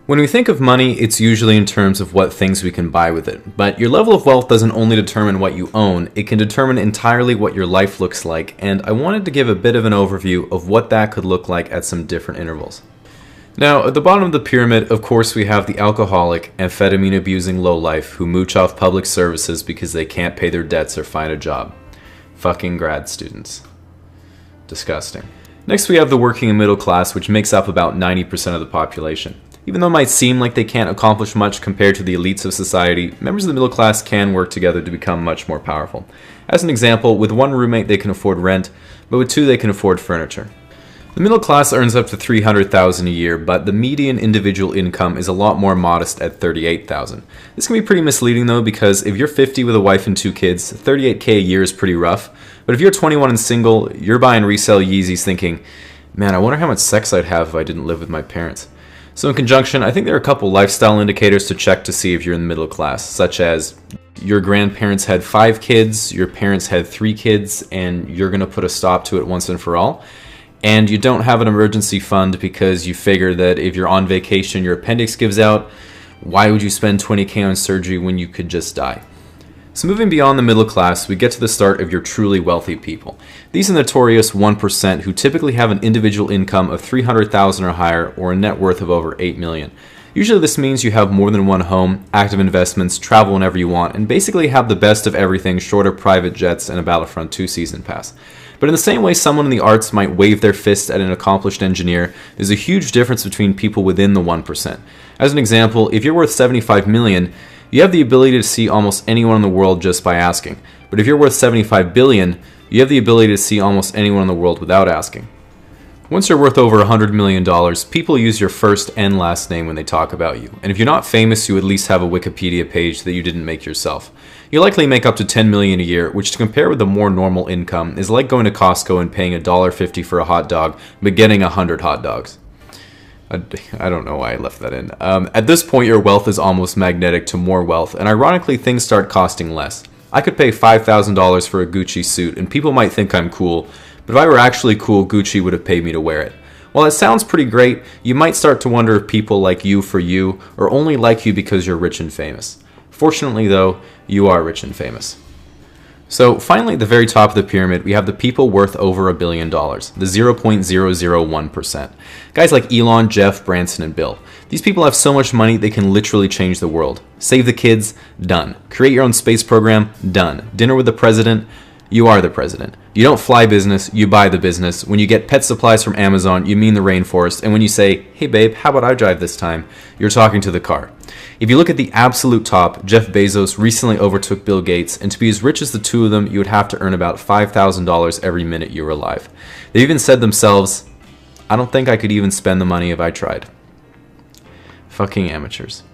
When we think of money, it's usually in terms of what things we can buy with it. But your level of wealth doesn't only determine what you own, it can determine entirely what your life looks like, and I wanted to give a bit of an overview of what that could look like at some different intervals. Now, at the bottom of the pyramid, of course, we have the alcoholic, amphetamine-abusing lowlife who mooch off public services because they can't pay their debts or find a job. Fucking grad students. Disgusting. Next, we have the working and middle class, which makes up about 90% of the population. Even though it might seem like they can't accomplish much compared to the elites of society, members of the middle class can work together to become much more powerful. As an example, with one roommate they can afford rent, but with two they can afford furniture. The middle class earns up to $300,000 a year, but the median individual income is a lot more modest at $38,000. This can be pretty misleading though, because if you're 50 with a wife and 2 kids, $38K a year is pretty rough. But if you're 21 and single, you're buying resale Yeezys thinking, man, I wonder how much sex I'd have if I didn't live with my parents. So in conjunction, I think there are a couple lifestyle indicators to check to see if you're in the middle class, such as your grandparents had 5 kids, your parents had 3 kids, and you're going to put a stop to it once and for all. And you don't have an emergency fund because you figure that if you're on vacation, your appendix gives out, why would you spend $20K on surgery when you could just die? So moving beyond the middle class, we get to the start of your truly wealthy people. These are the notorious 1% who typically have an individual income of $300,000 or higher or a net worth of over $8 million. Usually this means you have more than one home, active investments, travel whenever you want, and basically have the best of everything short of private jets and a Battlefront 2 season pass. But in the same way someone in the arts might wave their fist at an accomplished engineer, there's a huge difference between people within the 1%. As an example, if you're worth $75 million, you have the ability to see almost anyone in the world just by asking. But if you're worth $75 billion, you have the ability to see almost anyone in the world without asking. Once you're worth over $100 million, people use your first and last name when they talk about you. And if you're not famous, you at least have a Wikipedia page that you didn't make yourself. You likely make up to $10 million a year, which to compare with a more normal income is like going to Costco and paying $1.50 for a hot dog, but getting 100 hot dogs. I don't know why I left that in. At this point, your wealth is almost magnetic to more wealth, and ironically, things start costing less. I could pay $5,000 for a Gucci suit, and people might think I'm cool, but if I were actually cool, Gucci would have paid me to wear it. While it sounds pretty great, you might start to wonder if people like you for you, or only like you because you're rich and famous. Fortunately though, you are rich and famous. So finally, at the very top of the pyramid, we have the people worth over $1 billion, the 0.001%. Guys like Elon, Jeff, Branson, and Bill. These people have so much money they can literally change the world. Save the kids? Done. Create your own space program? Done. Dinner with the president? You are the president. You don't fly business, you buy the business. When you get pet supplies from Amazon, you mean the rainforest. And when you say, hey babe, how about I drive this time? You're talking to the car. If you look at the absolute top, Jeff Bezos recently overtook Bill Gates, and to be as rich as the two of them, you would have to earn about $5,000 every minute you were alive. They even said themselves, I don't think I could even spend the money if I tried. Fucking amateurs.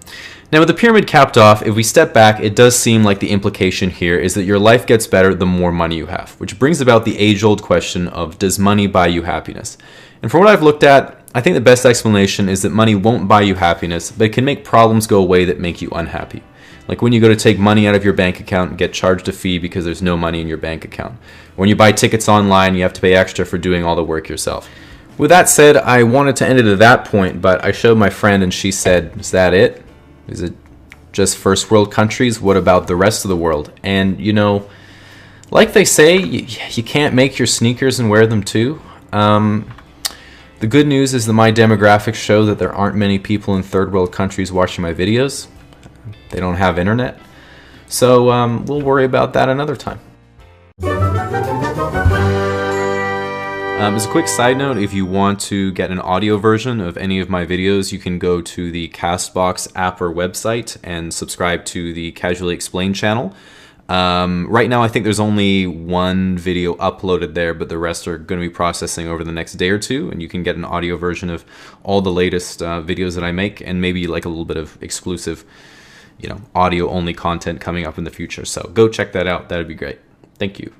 Now with the pyramid capped off, if we step back, it does seem like the implication here is that your life gets better the more money you have, which brings about the age-old question of, does money buy you happiness? And from what I've looked at, I think the best explanation is that money won't buy you happiness, but it can make problems go away that make you unhappy. Like when you go to take money out of your bank account and get charged a fee because there's no money in your bank account. When you buy tickets online, you have to pay extra for doing all the work yourself. With that said, I wanted to end it at that point, but I showed my friend and she said, is that it? Is it just first world countries? What about the rest of the world? And you know, like they say, you can't make your sneakers and wear them too. The good news is that my demographics show that there aren't many people in third world countries watching my videos. They don't have internet. So we'll worry about that another time. As a quick side note, if you want to get an audio version of any of my videos, you can go to the CastBox app or website and subscribe to the Casually Explained channel. Right now I think there's only one video uploaded there, but the rest are going to be processing over the next day or two, and you can get an audio version of all the latest videos that I make, and maybe like a little bit of exclusive, you know, audio only content coming up in the future. So go check that out. That'd be great. Thank you.